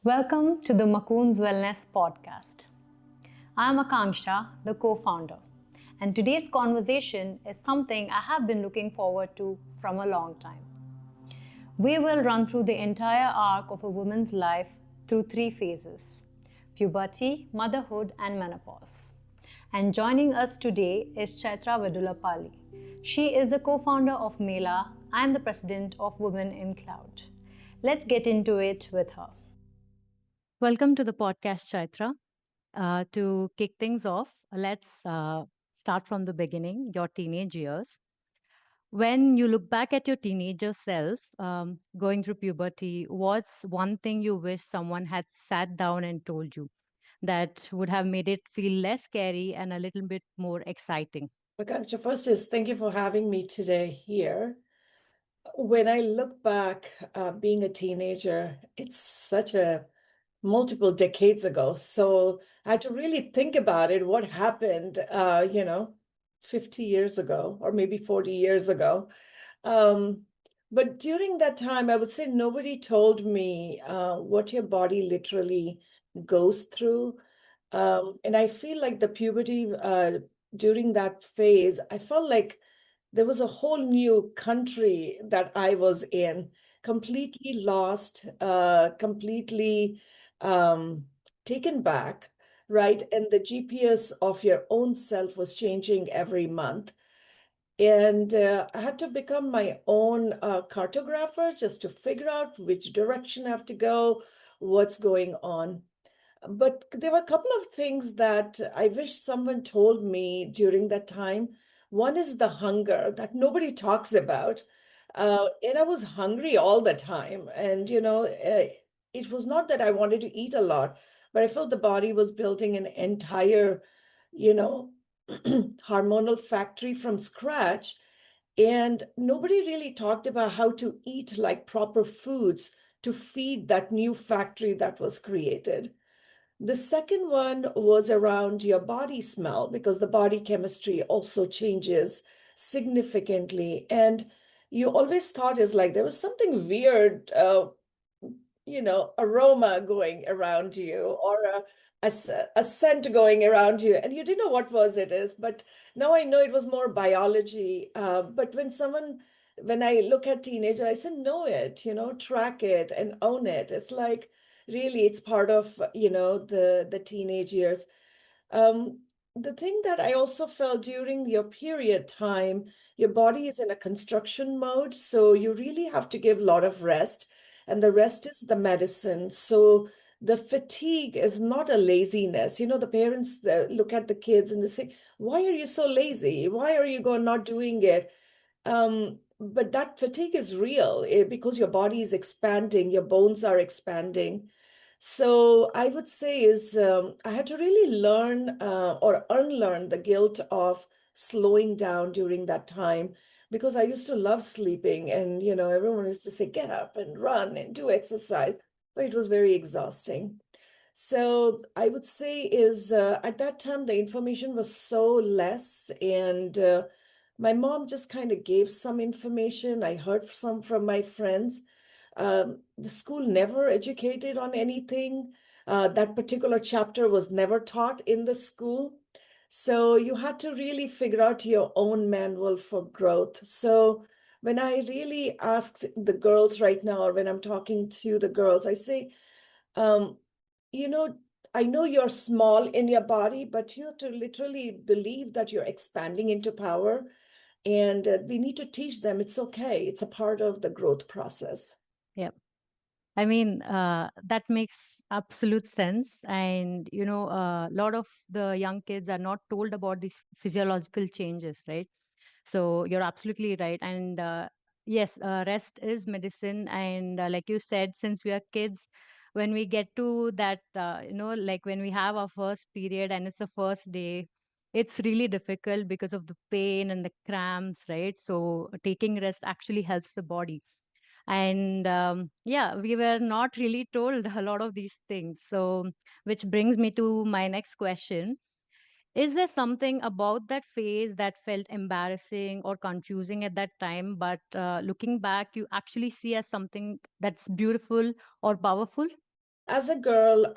Welcome to the Mocoons Wellness podcast. I'm Akanksha, the co founder, and today's conversation is something I have been looking forward to from a long time. We will run through the entire arc of a woman's life through three phases: puberty, motherhood, and menopause. And joining us today is Chaitra Vedullapalli. She is the co founder of Meylah and the president of Women in Cloud. Let's get into it with her. Welcome to the podcast, Chaitra. To kick things off, let's start from the beginning, your teenage years. When you look back at your teenager self, going through puberty, what's one thing you wish someone had sat down and told you that would have made it feel less scary and a little bit more exciting? Akanksha, first is thank you for having me today here. When I look back, being a teenager, it's such a multiple decades ago. So I had to really think about it, what happened, 50 years ago, or maybe 40 years ago. Um, but during that time, I would say nobody told me what your body literally goes through. And I feel like the puberty during that phase, I felt like there was a whole new country that I was in, completely lost, completely um, taken back, right? And the GPS of your own self was changing every month. And I had to become my own cartographer just to figure out which direction I have to go, what's going on. But there were a couple of things that I wish someone told me during that time. One is the hunger that nobody talks about. And I was hungry all the time. And, it was not that I wanted to eat a lot, but I felt the body was building an entire, you know, hormonal factory from scratch. And nobody really talked about how to eat like proper foods to feed that new factory that was created. The second one was around your body smell because the body chemistry also changes significantly. And you always thought is like there was something weird, aroma going around you or a scent going around you. And you didn't know what was it is. But now I know it was more biology. But when I look at teenagers, I said, know it, track it and own it. It's like, really, it's part of, the teenage years. Um, the thing that I also felt during your period time, your body is in a construction mode, so you really have to give a lot of rest, and the rest is the medicine. So the fatigue is not a laziness. The parents look at the kids and they say, "Why are you so lazy? Why are you going not doing it?" But that fatigue is real because your body is expanding, your bones are expanding. So I would say is I had to really learn or unlearn the guilt of slowing down during that time because I used to love sleeping and everyone used to say get up and run and do exercise, but it was very exhausting. So I would say is at that time the information was so less and my mom just kind of gave some information. I heard some from my friends. The school never educated on anything. That particular chapter was never taught in the school. So you had to really figure out your own manual for growth. So when I really ask the girls right now, or when I'm talking to the girls, I say, um, you know, I know you're small in your body, but you have to literally believe that you're expanding into power. And we need to teach them it's okay. It's a part of the growth process. Yeah. I mean, that makes absolute sense. And, a lot of the young kids are not told about these physiological changes, right? So you're absolutely right. And yes, rest is medicine. And like you said, since we are kids, when we get to that, like when we have our first period and it's the first day, it's really difficult because of the pain and the cramps, right? So taking rest actually helps the body. And yeah, we were not really told a lot of these things. So, which brings me to my next question. Is there something about that phase that felt embarrassing or confusing at that time, but looking back, you actually see as something that's beautiful or powerful? As a girl,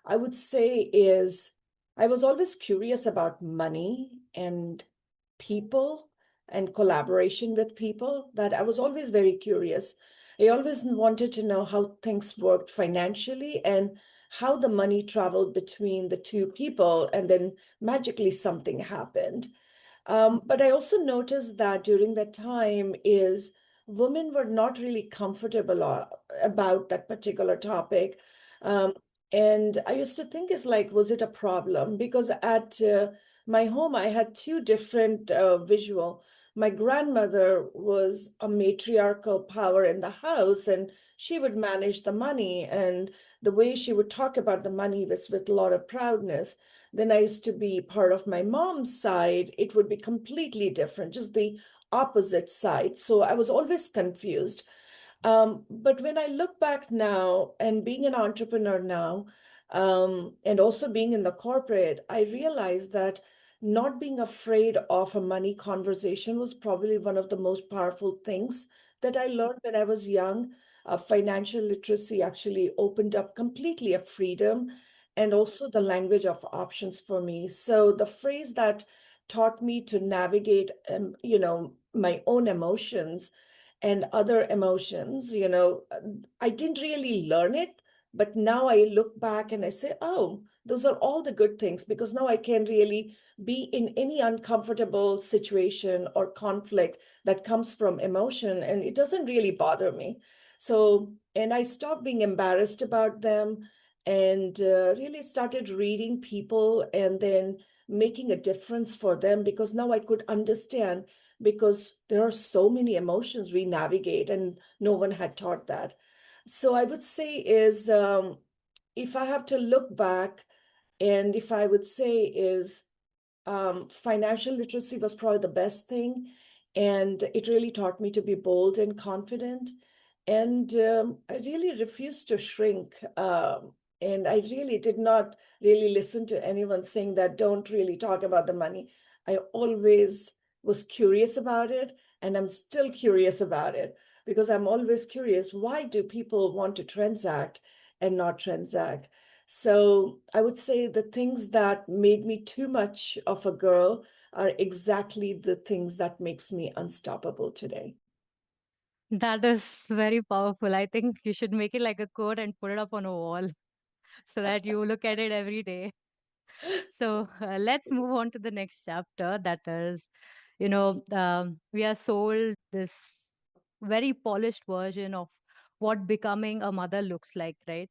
I would say is I was always curious about money and people and collaboration with people, that I was always very curious. I always wanted to know how things worked financially and how the money traveled between the two people, and then magically something happened. But I also noticed that during that time is women were not really comfortable about that particular topic. Um, and I used to think is like, was it a problem? Because at my home, I had two different visual. My grandmother was a matriarchal power in the house, and she would manage the money. And the way she would talk about the money was with a lot of proudness. Then I used to be part of my mom's side, it would be completely different, just the opposite side. So I was always confused. But when I look back now and being an entrepreneur now, and also being in the corporate, I realized that not being afraid of a money conversation was probably one of the most powerful things that I learned when I was young. Financial literacy actually opened up completely a freedom and also the language of options for me. So the phrase that taught me to navigate, my own emotions and other emotions, I didn't really learn it, but now I look back and I say, oh, those are all the good things, because now I can really be in any uncomfortable situation or conflict that comes from emotion, and it doesn't really bother me. So, and I stopped being embarrassed about them, and really started reading people and then making a difference for them, because now I could understand, because there are so many emotions we navigate and no one had taught that. So I would say is, if I have to look back, and if I would say is, financial literacy was probably the best thing. And it really taught me to be bold and confident. And I really refused to shrink. And I really did not really listen to anyone saying that don't really talk about the money. I always was curious about it, and I'm still curious about it, because I'm always curious, why do people want to transact and not transact? So I would say the things that made me too much of a girl are exactly the things that makes me unstoppable today. That is very powerful. I think you should make it like a quote and put it up on a wall so that you look at it every day. So let's move on to the next chapter. That is, we are sold this very polished version of what becoming a mother looks like, right?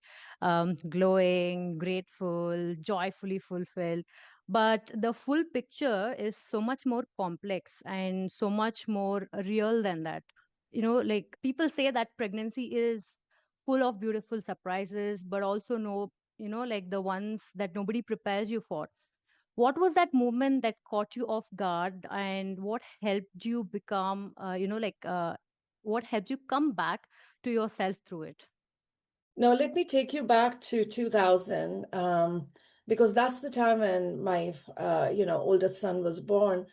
Glowing, grateful, joyfully fulfilled. But the full picture is so much more complex and so much more real than that. Like people say that pregnancy is full of beautiful surprises, but also no, like the ones that nobody prepares you for. What was that moment that caught you off guard, and what helped you become, what helped you come back to yourself through it? Now, let me take you back to 2000, because that's the time when my, oldest son was born.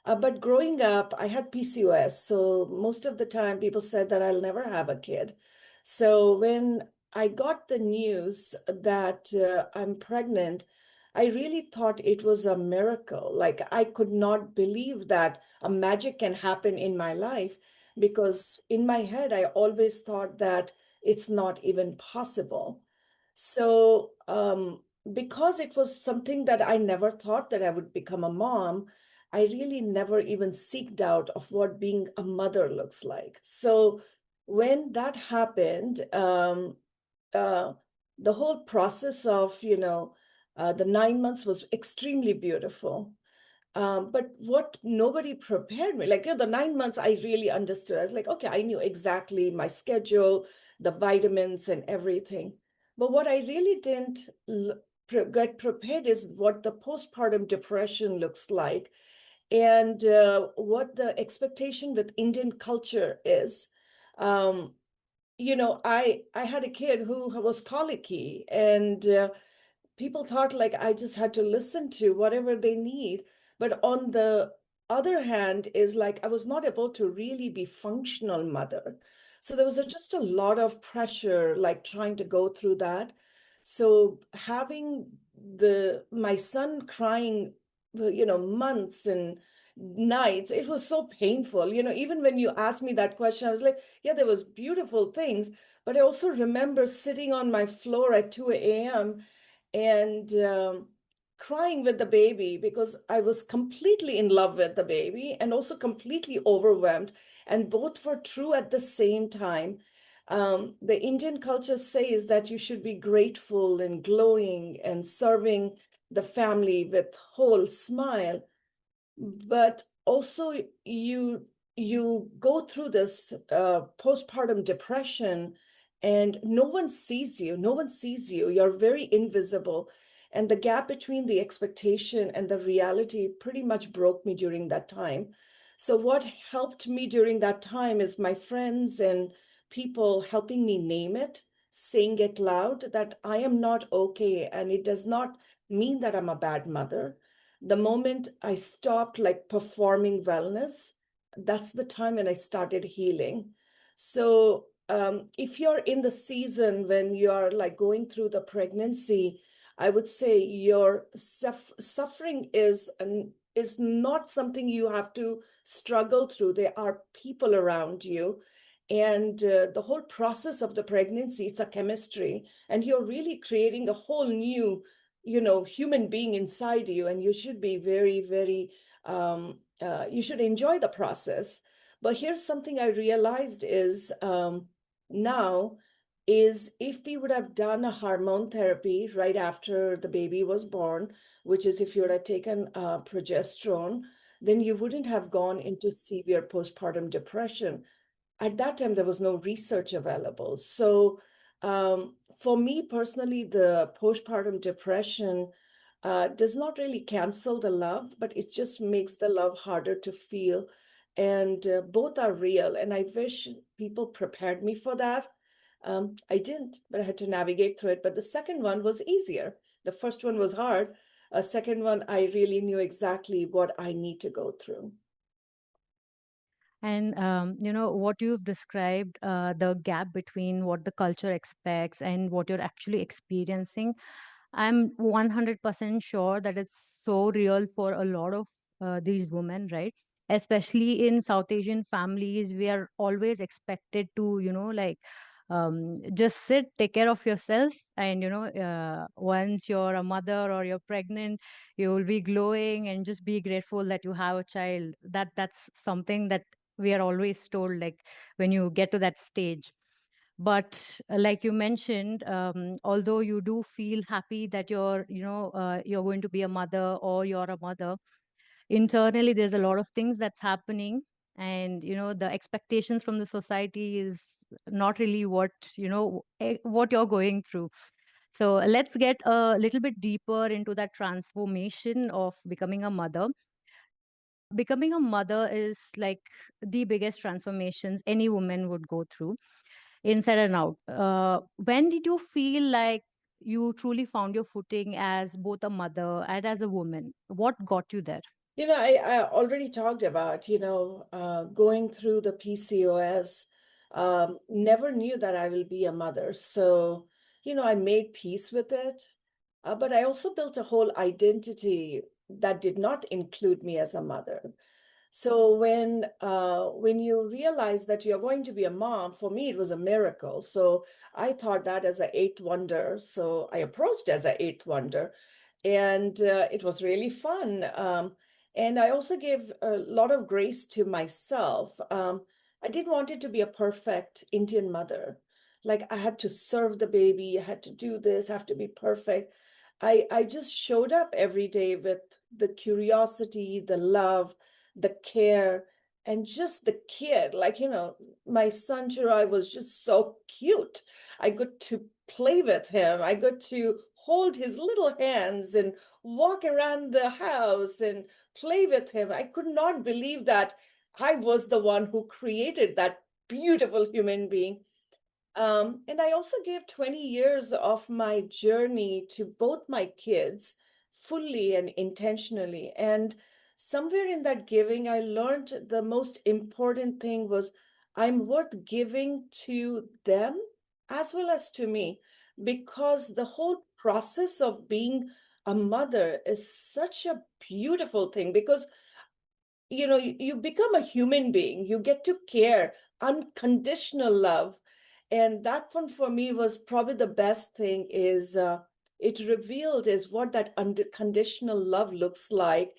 But growing up, I had PCOS. So most of the time, people said that I'll never have a kid. So when I got the news that I'm pregnant, I really thought it was a miracle. Like, I could not believe that a magic can happen in my life, because in my head, I always thought that it's not even possible. So, because it was something that I never thought that I would become a mom, I really never even seeked out of what being a mother looks like. So when that happened, uh, the whole process of, the 9 months was extremely beautiful. But what nobody prepared me, like, the 9 months, I really understood. I was like, okay, I knew exactly my schedule, the vitamins and everything. But what I really didn't get prepared is what the postpartum depression looks like, and what the expectation with Indian culture is. Um, I had a kid who was colicky, and people thought like I just had to listen to whatever they need. But on the other hand, is like I was not able to really be functional mother. So there was just a lot of pressure, like trying to go through that. So having my son crying, months and nights, it was so painful. Even when you asked me that question, I was like, yeah, there was beautiful things, but I also remember sitting on my floor at 2 a.m. and crying with the baby because I was completely in love with the baby and also completely overwhelmed, and both were true at the same time. The Indian culture says that you should be grateful and glowing and serving the family with whole smile, but also you go through this postpartum depression, and no one sees you, you're very invisible, and the gap between the expectation and the reality pretty much broke me during that time. So what helped me during that time is my friends and people helping me name it, saying it loud that I am not okay, and it does not mean that I'm a bad mother. The moment I stopped like performing wellness, that's the time when I started healing. So, if you're in the season when you're like going through the pregnancy, I would say your suffering is not something you have to struggle through. There are people around you. And the whole process of the pregnancy, it's a chemistry, and you're really creating a whole new human being inside you, and you should be very, very, you should enjoy the process. But here's something I realized is now is if we would have done a hormone therapy right after the baby was born, which is if you would have taken progesterone, then you wouldn't have gone into severe postpartum depression. At that time there was no research available. So for me personally, the postpartum depression does not really cancel the love, but it just makes the love harder to feel. And both are real. And I wish people prepared me for that. I didn't, but I had to navigate through it. But the second one was easier. The first one was hard. A second one, I really knew exactly what I need to go through. And what you've described, the gap between what the culture expects and what you're actually experiencing, I'm 100% sure that it's so real for a lot of these women, right? Especially in South Asian families, we are always expected to, just sit, take care of yourself, and once you're a mother or you're pregnant, you will be glowing and just be grateful that you have a child. That's something that we are always told, like when you get to that stage. But like you mentioned, although you do feel happy that you're going to be a mother or you're a mother, internally there's a lot of things that's happening, and the expectations from the society is not really what you're going through. So let's get a little bit deeper into that transformation of becoming a mother. Becoming a mother is like the biggest transformations any woman would go through, inside and out. When did you feel like you truly found your footing as both a mother and as a woman? What got you there? I already talked about, going through the PCOS, never knew that I will be a mother. So, I made peace with it. But I also built a whole identity that did not include me as a mother. So when you realize that you're going to be a mom, for me it was a miracle. So I thought that as an eighth wonder. So I approached as an eighth wonder, and it was really fun. And I also gave a lot of grace to myself. I didn't want it to be a perfect Indian mother. Like I had to serve the baby, I had to do this, I have to be perfect. I just showed up every day with the curiosity, the love, the care, and just the kid. Like, my son Chirai was just so cute. I got to play with him. I got to hold his little hands and walk around the house and play with him. I could not believe that I was the one who created that beautiful human being. And I also gave 20 years of my journey to both my kids fully and intentionally. And somewhere in that giving, I learned the most important thing was I'm worth giving to them as well as to me, because the whole process of being a mother is such a beautiful thing, because you become a human being, you get to care, unconditional love. And that one for me was probably the best thing, is it revealed is what that unconditional love looks like.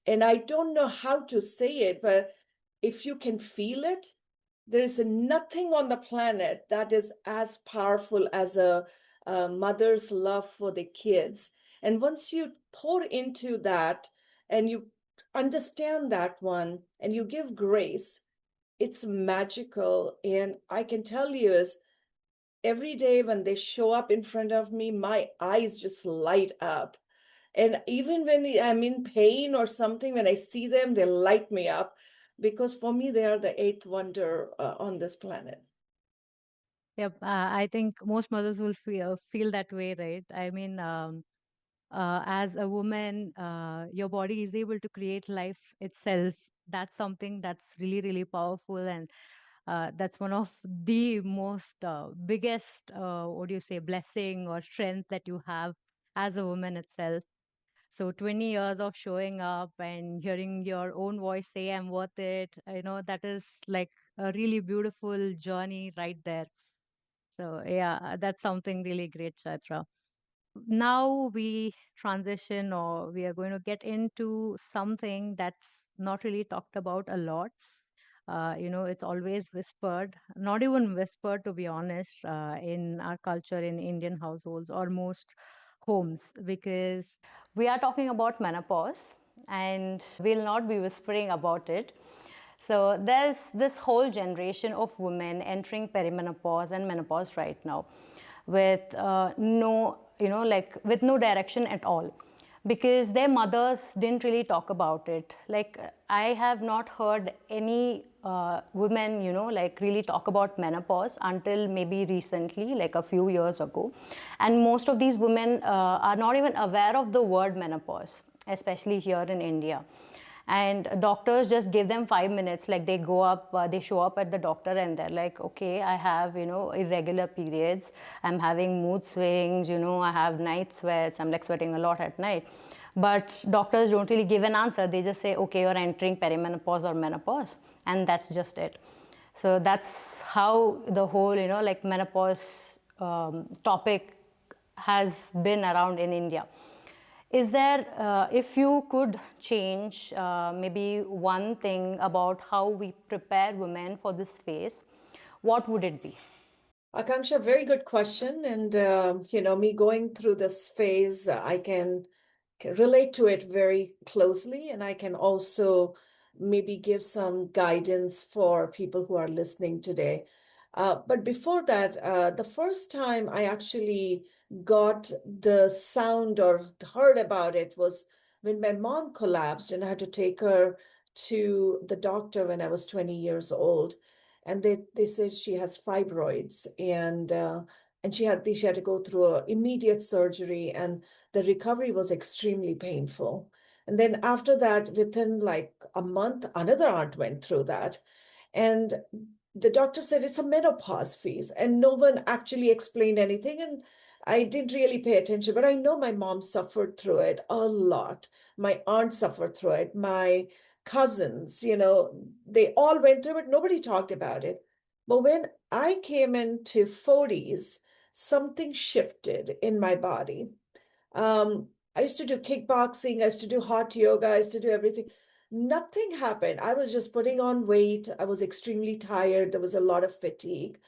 And I don't know how to say it, but if you can feel it, there is nothing on the planet that is as powerful as a mother's love for the kids. And once you pour into that and you understand that one and you give grace, it's magical. And I can tell you is every day when they show up in front of me, my eyes just light up. And even when I'm in pain or something, when I see them, they light me up, because for me, they are the eighth wonder on this planet. Yep, I think most mothers will feel that way, right? I mean, as a woman, your body is able to create life itself. That's something that's really, really powerful, and that's one of the most biggest, what do you say, blessing or strength that you have as a woman itself. So 20 years of showing up and hearing your own voice say, I'm worth it, that is like a really beautiful journey right there. So yeah, that's something really great, Chaitra. Now we transition, or we are going to get into something that's not really talked about a lot. It's always whispered, not even whispered, to be honest, in our culture, in Indian households or most homes, because We are talking about menopause, and we'll not be whispering about it. So, there's this whole generation of women entering perimenopause and menopause right now with with no direction at all, because their mothers didn't really talk about it. Like, I have not heard any women, like really talk about menopause until maybe recently, like a few years ago. And most of these women are not even aware of the word menopause, especially here in India. And doctors just give them 5 minutes, like they go up, they show up at the doctor and they're like, okay, I have, irregular periods, I'm having mood swings, I have night sweats, I'm like sweating a lot at night. But doctors don't really give an answer. They just say, okay, you're entering perimenopause or menopause, and that's just it. So that's how the whole, like menopause topic has been around in India. Is there, if you could change maybe one thing about how we prepare women for this phase, what would it be? Akanksha, very good question. And, me going through this phase, I can relate to it very closely. And I can also maybe give some guidance for people who are listening today. But before that, the first time I actually got the sound or heard about it was when my mom collapsed and I had to take her to the doctor when I was 20 years old. And they said she has fibroids, and she had to go through an immediate surgery, and the recovery was extremely painful. And then after that, within like a month, another aunt went through that. And the doctor said it's a menopause phase, and no one actually explained anything. And I didn't really pay attention, but I know my mom suffered through it a lot. My aunt suffered through it. My cousins, they all went through it. Nobody talked about it. But when I came into 40s, something shifted in my body. I used to do kickboxing, I used to do hot yoga, I used to do everything. Nothing happened. I was just putting on weight. I was extremely tired. There was a lot of fatigue.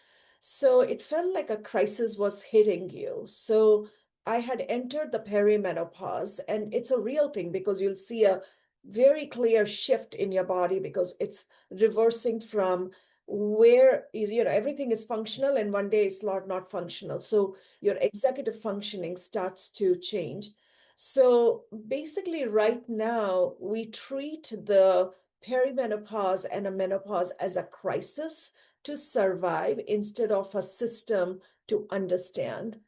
So it felt like a crisis was hitting you. So I had entered the perimenopause, and it's a real thing because you'll see a very clear shift in your body because it's reversing from where everything is functional and one day it's not functional. So your executive functioning starts to change. So basically, right now, we treat the perimenopause and a menopause as a crisis to survive instead of a system to understand.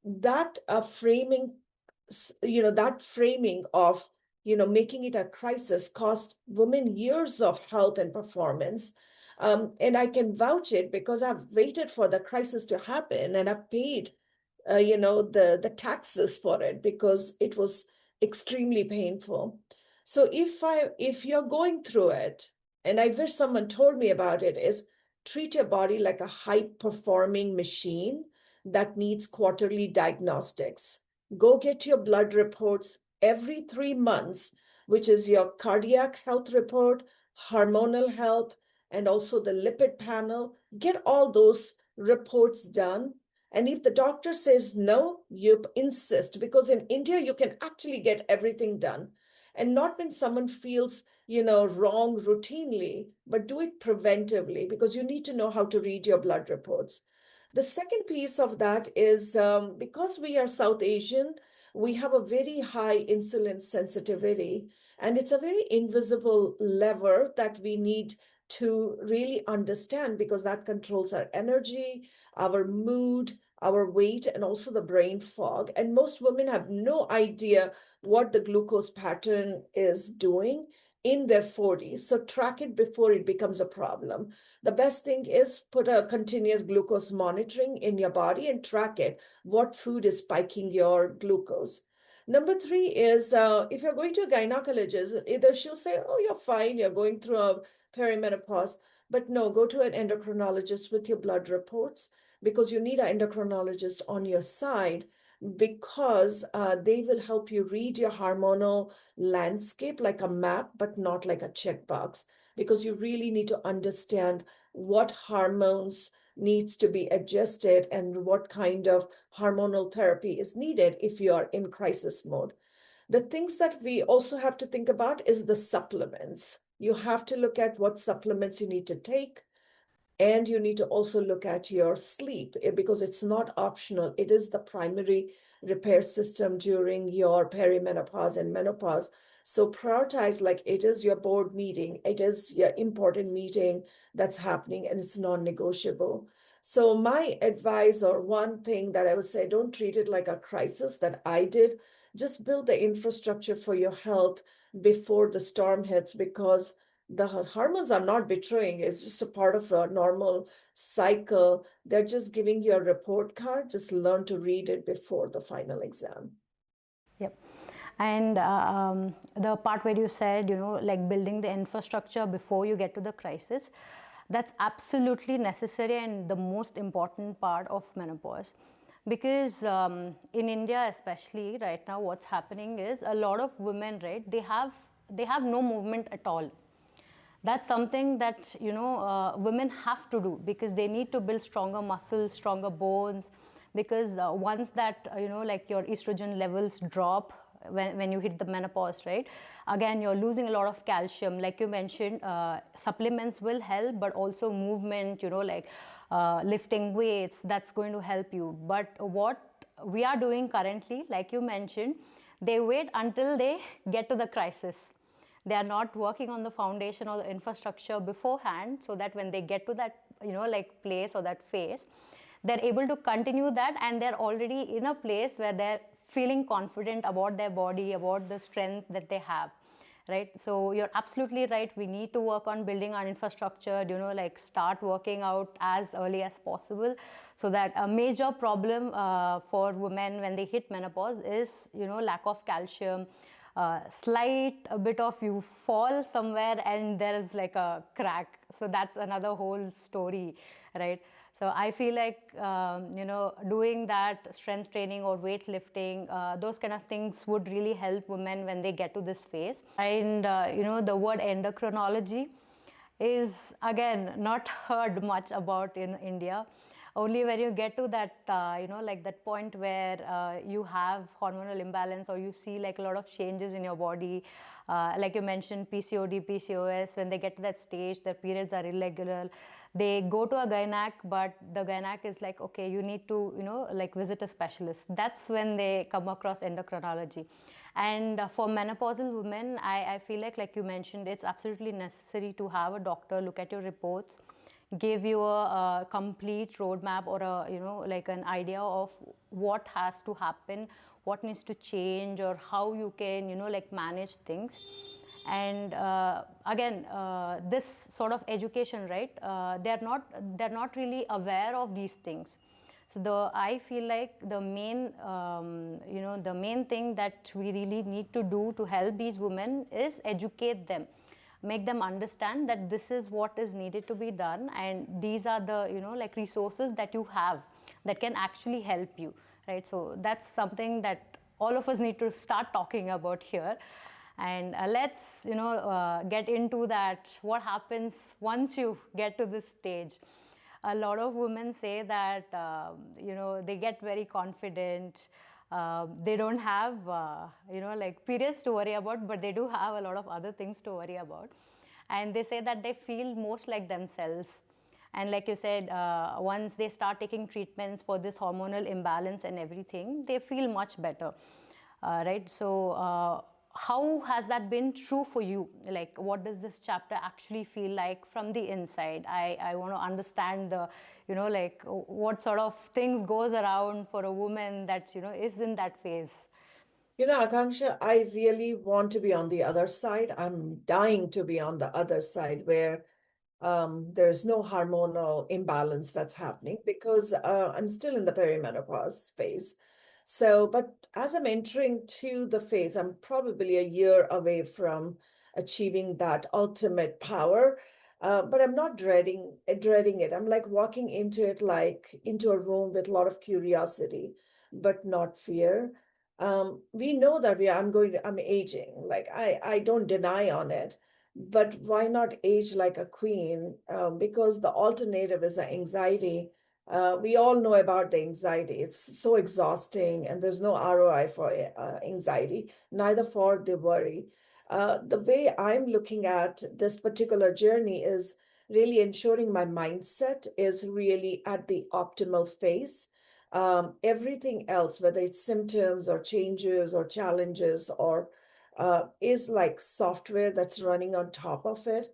That framing of making it a crisis cost women years of health and performance. And I can vouch it because I've waited for the crisis to happen and I've paid, the taxes for it because it was extremely painful. So if you're going through it, and I wish someone told me about it, is treat your body like a high-performing machine that needs quarterly diagnostics. Go get your blood reports every 3 months, which is your cardiac health report, hormonal health, and also the lipid panel. Get all those reports done. And if the doctor says no, you insist, because in India, you can actually get everything done. And not when someone feels, wrong routinely, but do it preventively because you need to know how to read your blood reports. The second piece of that is because we are South Asian, we have a very high insulin sensitivity, and it's a very invisible lever that we need to really understand because that controls our energy, our mood, our weight, and also the brain fog. And most women have no idea what the glucose pattern is doing in their 40s. So track it before it becomes a problem. The best thing is put a continuous glucose monitoring in your body and track it. What food is spiking your glucose? Number three is if you're going to a gynecologist, either she'll say, oh, you're fine, you're going through a perimenopause. But no, go to an endocrinologist with your blood reports because you need an endocrinologist on your side because they will help you read your hormonal landscape like a map, but not like a checkbox, because you really need to understand what hormones needs to be adjusted and what kind of hormonal therapy is needed if you are in crisis mode. The things that we also have to think about is the supplements. You have to look at what supplements you need to take. And you need to also look at your sleep because it's not optional. It is the primary repair system during your perimenopause and menopause. So prioritize like it is your board meeting, it is your important meeting that's happening, and it's non-negotiable. So my advice, or one thing that I would say, don't treat it like a crisis that I did. Just build the infrastructure for your health before the storm hits, because the hormones are not betraying. It's just a part of a normal cycle. They're just giving you a report card. Just learn to read it before the final exam. Yep. And the part where you said, like building the infrastructure before you get to the crisis, that's absolutely necessary and the most important part of menopause. Because in India, especially right now, what's happening is a lot of women, right, they have no movement at all. That's something that women have to do because they need to build stronger muscles, stronger bones, because once that like your estrogen levels drop when you hit the menopause, right, again you're losing a lot of calcium. Like you mentioned, supplements will help, but also movement, like lifting weights, that's going to help you. But what we are doing currently, like you mentioned, they wait until they get to the crisis. They are not working on the foundation or the infrastructure beforehand, so that when they get to that like place or that phase, they're able to continue that, and they're already in a place where they're feeling confident about their body, about the strength that they have, right? So you're absolutely right. We need to work on building our infrastructure, like start working out as early as possible, so that a major problem for women when they hit menopause is lack of calcium. Slight a bit of, you fall somewhere and there is like a crack, so that's another whole story, right? So I feel like doing that strength training or weightlifting, those kind of things would really help women when they get to this phase. And the word endocrinology is again not heard much about in India. Only when you get to that like that point where you have hormonal imbalance, or you see like a lot of changes in your body, like you mentioned, PCOD, PCOS, when they get to that stage, their periods are irregular, they go to a gynac, but the gynac is like, okay, you need to like visit a specialist. That's when they come across endocrinology. And for menopausal women, I feel like you mentioned, it's absolutely necessary to have a doctor look at your reports, give you a complete roadmap, or like an idea of what has to happen, what needs to change, or how you can like manage things. And again, this sort of education, right? They're not really aware of these things. So I feel like the main the main thing that we really need to do to help these women is educate them, make them understand that this is what is needed to be done, and these are the like resources that you have that can actually help you, right? So that's something that all of us need to start talking about here. And let's get into that, what happens once you get to this stage. A lot of women say that they get very confident. They don't have like periods to worry about, but they do have a lot of other things to worry about. And they say that they feel most like themselves. And like you said, once they start taking treatments for this hormonal imbalance and everything, they feel much better, right? So how has that been true for you? Like, what does this chapter actually feel like from the inside? I want to understand the, like what sort of things goes around for a woman that, is in that phase. Akanksha, I really want to be on the other side. I'm dying to be on the other side where there's no hormonal imbalance that's happening, because I'm still in the perimenopause phase. So, but as I'm entering to the phase, I'm probably a year away from achieving that ultimate power. But I'm not dreading it. I'm like walking into it like into a room with a lot of curiosity, but not fear. We know that I'm aging. Like I don't deny on it, but why not age like a queen? Because the alternative is the anxiety. We all know about the anxiety. It's so exhausting, and there's no ROI for anxiety, neither for the worry. The way I'm looking at this particular journey is really ensuring my mindset is really at the optimal phase. Everything else, whether it's symptoms or changes or challenges or is like software that's running on top of it.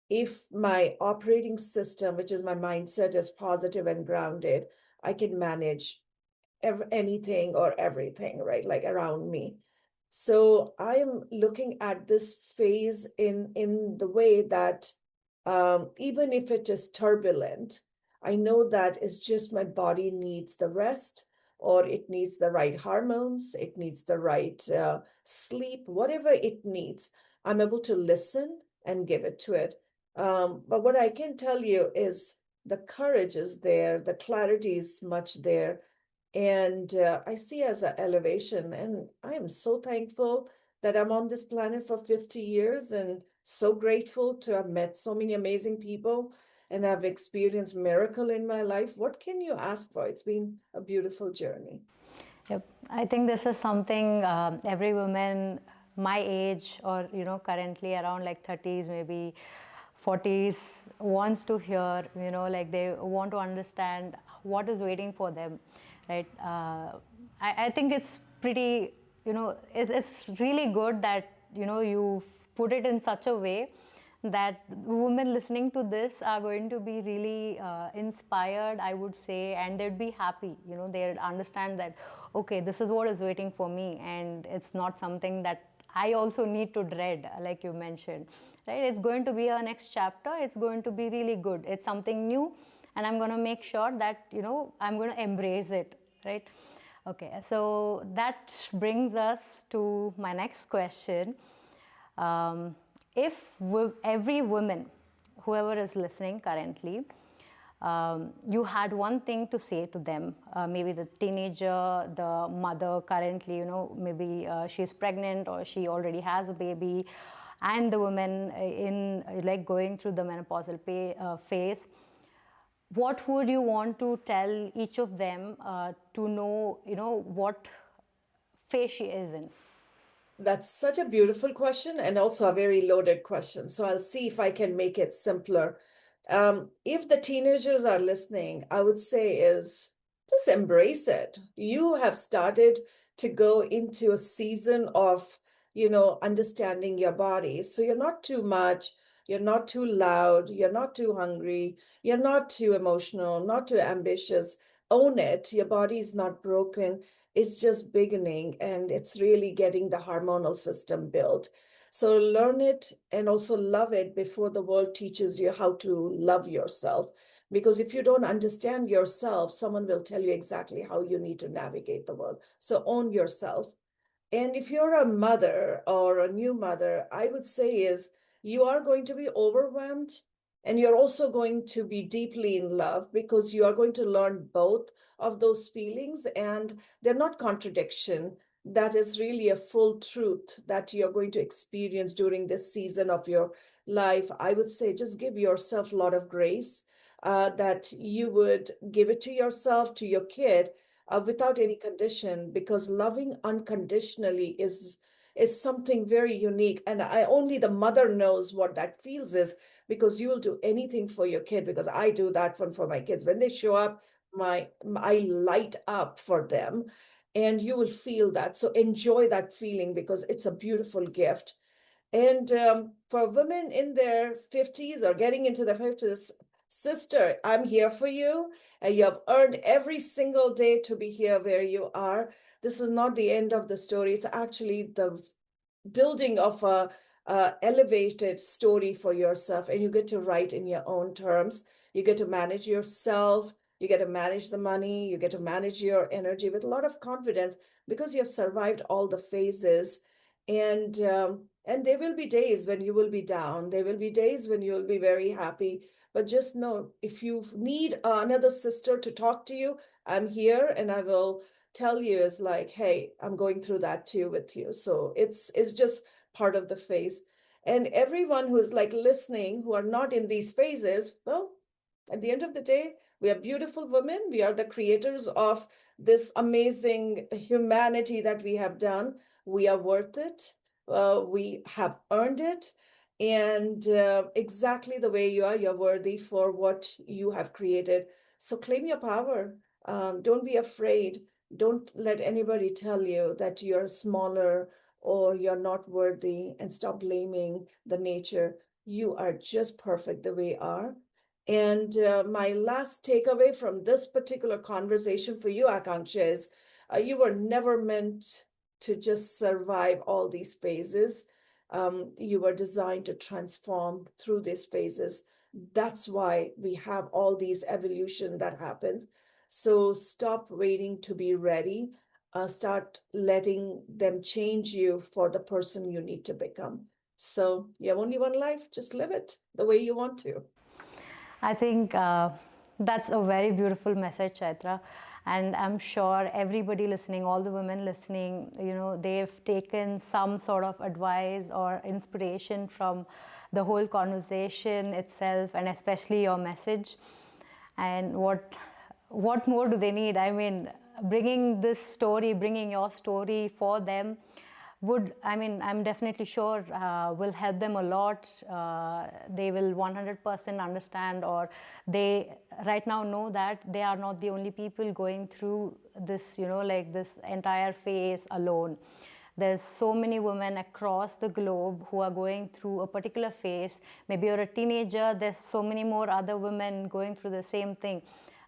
If my operating system, which is my mindset, is positive and grounded, I can manage anything or everything, right? Like around me. So I am looking at this phase in the way that even if it is turbulent, I know that it's just my body needs the rest, or it needs the right hormones, it needs the right sleep, whatever it needs. I'm able to listen and give it to it. But what I can tell you is the courage is there, the clarity is much there, and I see as an elevation. And I am so thankful that I'm on this planet for 50 years, and so grateful to have met so many amazing people and have experienced miracle in my life. What can you ask for? It's been a beautiful journey. Yep. I think this is something every woman my age, or currently around like 30s, maybe 40s, wants to hear. Like they want to understand what is waiting for them, right? I think it's pretty, it's really good that you put it in such a way that women listening to this are going to be really inspired, I would say, and they'd be happy. They'd understand that, okay, this is what is waiting for me, and it's not something that I also need to dread, like you mentioned, right? It's going to be our next chapter. It's going to be really good. It's something new, and I'm going to make sure that, I'm going to embrace it, right? Okay, so that brings us to my next question. If every woman, whoever is listening currently, you had one thing to say to them, maybe the teenager, the mother currently, maybe she's pregnant or she already has a baby, and the woman in like going through the menopausal phase, what would you want to tell each of them to know, what phase she is in? That's such a beautiful question, and also a very loaded question. So I'll see if I can make it simpler. If the teenagers are listening, I would say is just embrace it. You have started to go into a season of, understanding your body. So you're not too much, you're not too loud, you're not too hungry, you're not too emotional, not too ambitious. Own it. Your body is not broken. It's just beginning, and it's really getting the hormonal system built. So learn it and also love it before the world teaches you how to love yourself. Because if you don't understand yourself, someone will tell you exactly how you need to navigate the world. So own yourself. And if you're a mother or a new mother, I would say is you are going to be overwhelmed and you're also going to be deeply in love because you are going to learn both of those feelings and they're not contradiction. That is really a full truth that you're going to experience during this season of your life. I would say just give yourself a lot of grace, that you would give it to yourself, to your kid, without any condition, because loving unconditionally is something very unique, and I only the mother knows what that feels is, because you will do anything for your kid, because I do that one for my kids. When they show up, I light up for them, and you will feel that. So enjoy that feeling because it's a beautiful gift. And for women in their 50s or getting into their 50s, sister, I'm here for you. And you have earned every single day to be here where you are. This is not the end of the story. It's actually the building of a elevated story for yourself, and you get to write in your own terms. You get to manage yourself. You get to manage the money. You get to manage your energy with a lot of confidence because you have survived all the phases. And there will be days when you will be down. There will be days when you'll be very happy. But just know, if you need another sister to talk to you, I'm here, and I will tell you is like, hey, I'm going through that too with you. So it's just part of the phase. And everyone who's like listening, who are not in these phases, well, at the end of the day, we are beautiful women. We are the creators of this amazing humanity that we have done. We are worth it. We have earned it. And exactly the way you are, you're worthy for what you have created. So claim your power. Don't be afraid. Don't let anybody tell you that you're smaller or you're not worthy, and stop blaming the nature. You are just perfect the way you are. And my last takeaway from this particular conversation for you, Akanksha, is you were never meant to just survive all these phases. You were designed to transform through these phases. That's why we have all these evolution that happens. So stop waiting to be ready. Start letting them change you for the person you need to become. So you have only one life. Just live it the way you want to. I think that's a very beautiful message, Chaitra. And I'm sure everybody listening, all the women listening, they've taken some sort of advice or inspiration from the whole conversation itself, and especially your message. And what more do they need? I mean, bringing your story for them I'm definitely sure will help them a lot. They will 100% understand, or they right now know that they are not the only people going through this, like this entire phase alone. There's so many women across the globe who are going through a particular phase. Maybe you're a teenager, there's so many more other women going through the same thing.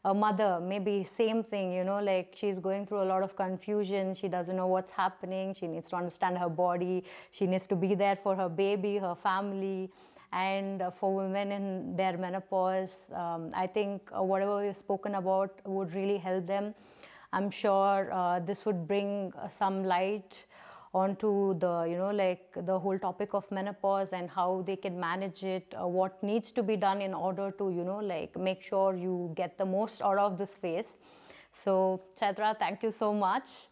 A mother, maybe same thing, like she's going through a lot of confusion. She doesn't know what's happening. She needs to understand her body. She needs to be there for her baby, her family. And for women in their menopause, I think whatever we've spoken about would really help them. I'm sure this would bring some light onto the, like the whole topic of menopause and how they can manage it, what needs to be done in order to, like make sure you get the most out of this phase. So Chaitra, thank you so much.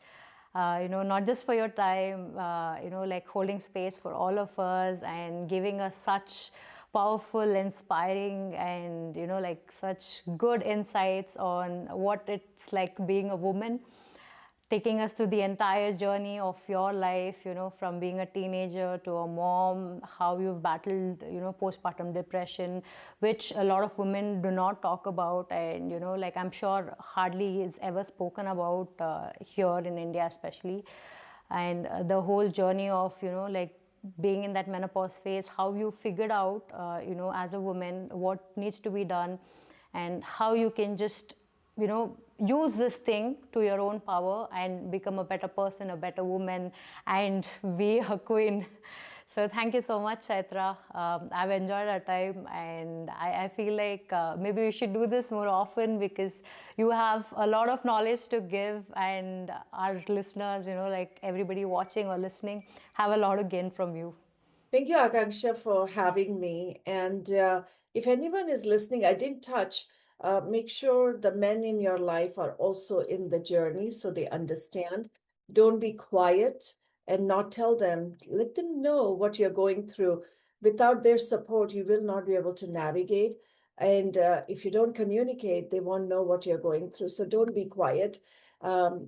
Not just for your time, like holding space for all of us and giving us such powerful, inspiring, and, like such good insights on what it's like being a woman, taking us through the entire journey of your life, from being a teenager to a mom, how you've battled, postpartum depression, which a lot of women do not talk about. And, like I'm sure hardly is ever spoken about here in India, especially. And the whole journey of, like being in that menopause phase, how you figured out, as a woman, what needs to be done, and how you can just use this thing to your own power and become a better person, a better woman, and be a queen. So thank you so much, Chaitra. I've enjoyed our time, and I feel like maybe we should do this more often because you have a lot of knowledge to give, and our listeners, like everybody watching or listening, have a lot to gain from you. Thank you, Akanksha, for having me. And if anyone is listening, I didn't touch, make sure the men in your life are also in the journey so they understand. Don't be quiet and not tell them. Let them know what you're going through. Without their support, you will not be able to navigate. And if you don't communicate, they won't know what you're going through. So don't be quiet.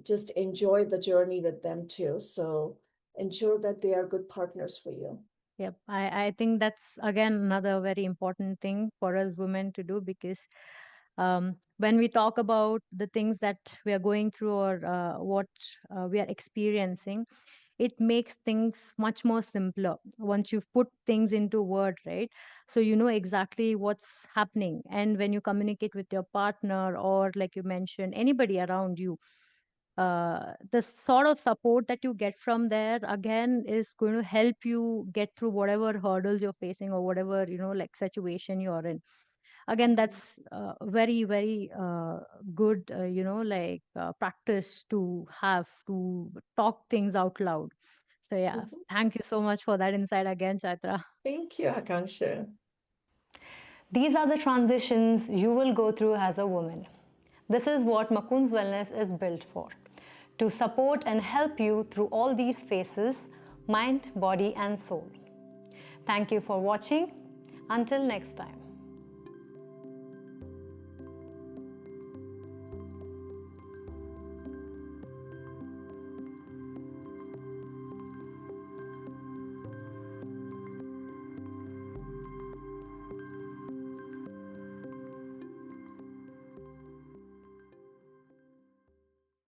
Just enjoy the journey with them too. So ensure that they are good partners for you. Yep, I think that's again another very important thing for us women to do, because when we talk about the things that we are going through, or what we are experiencing, it makes things much more simpler once you've put things into word, right? So you know exactly what's happening, and when you communicate with your partner, or like you mentioned, anybody around you, the sort of support that you get from there again is going to help you get through whatever hurdles you're facing, or whatever, like situation you're in. Again, that's very, very good, practice to have, to talk things out loud. So yeah, Mhm. thank you so much for that insight again, Chaitra. Thank you, Akanksha. These are the transitions you will go through as a woman. This is what Mocoons Wellness is built for, to support and help you through all these phases, mind, body, and soul. Thank you for watching. Until next time.